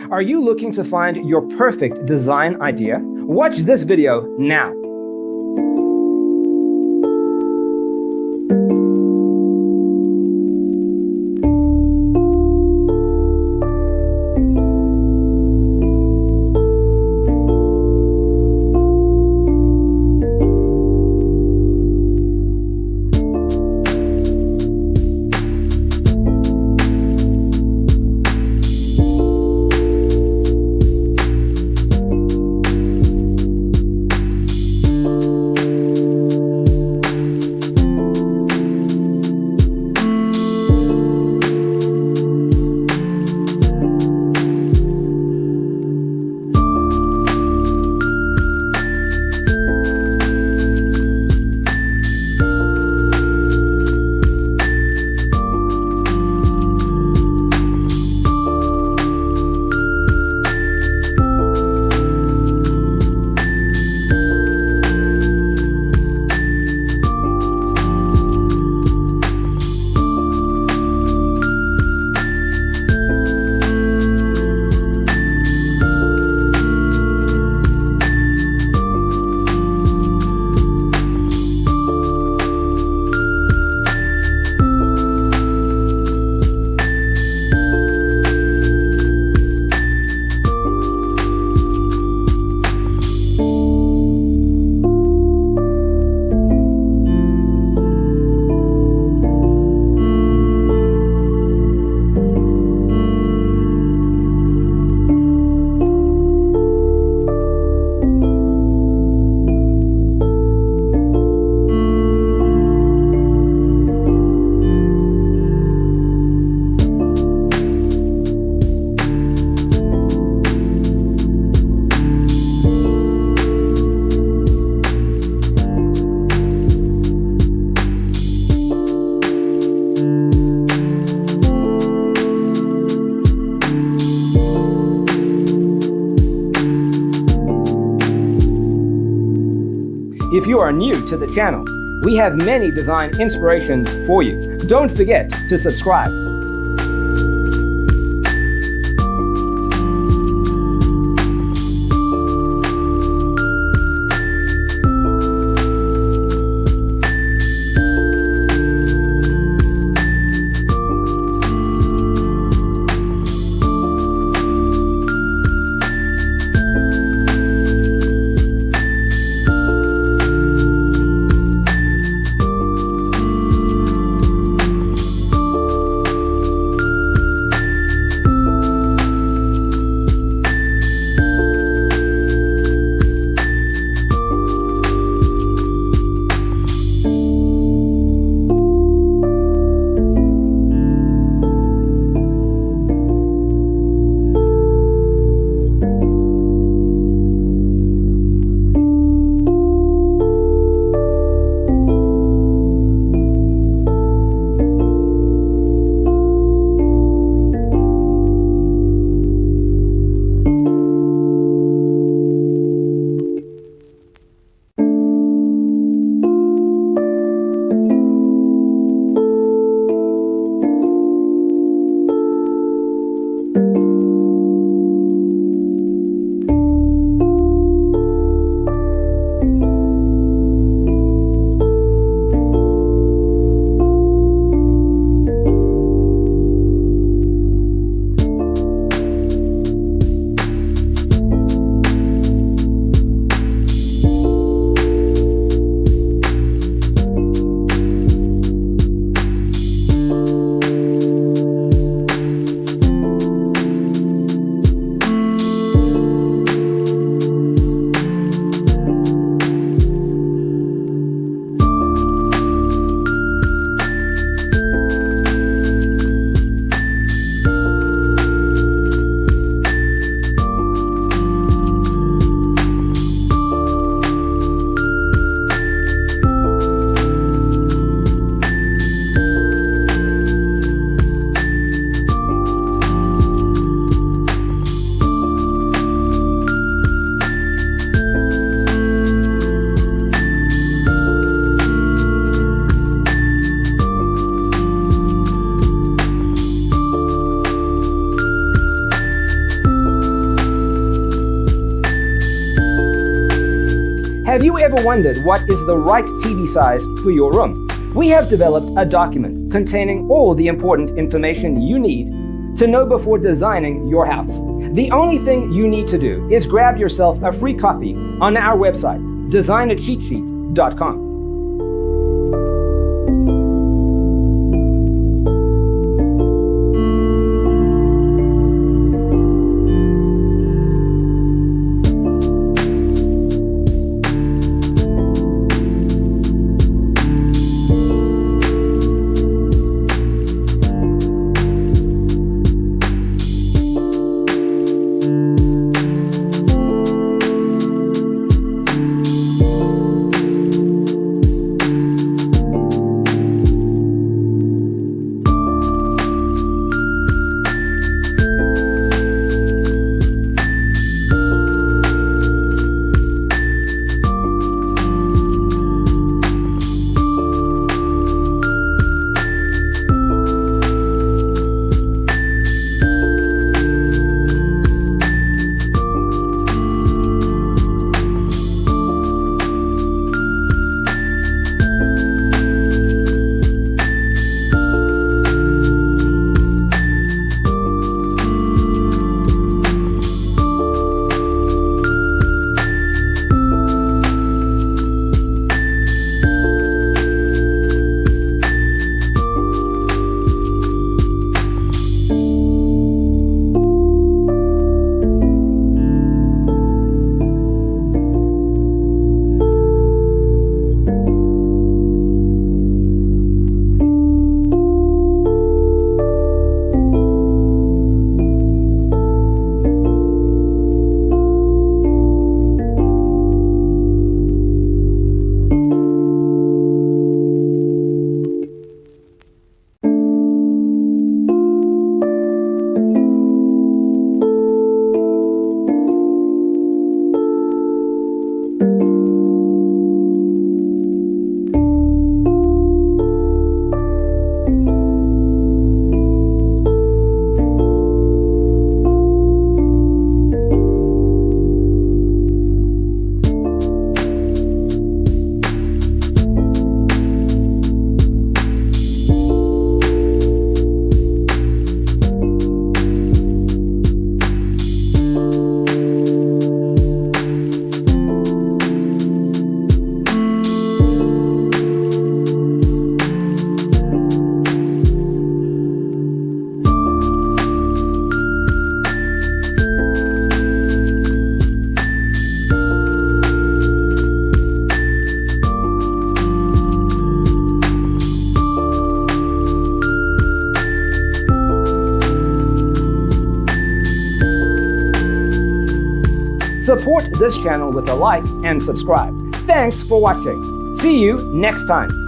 Are you looking to find your perfect design idea? Watch this video now. If you are new to the channel, we have many design inspirations for you. Don't forget to subscribe. Have you ever wondered what is the right TV size for your room? We have developed a document containing all the important information you need to know before designing your house. The only thing you need to do is grab yourself a free copy on our website, designercheatsheet.com. Support this channel with a like and subscribe. Thanks for watching. See you next time.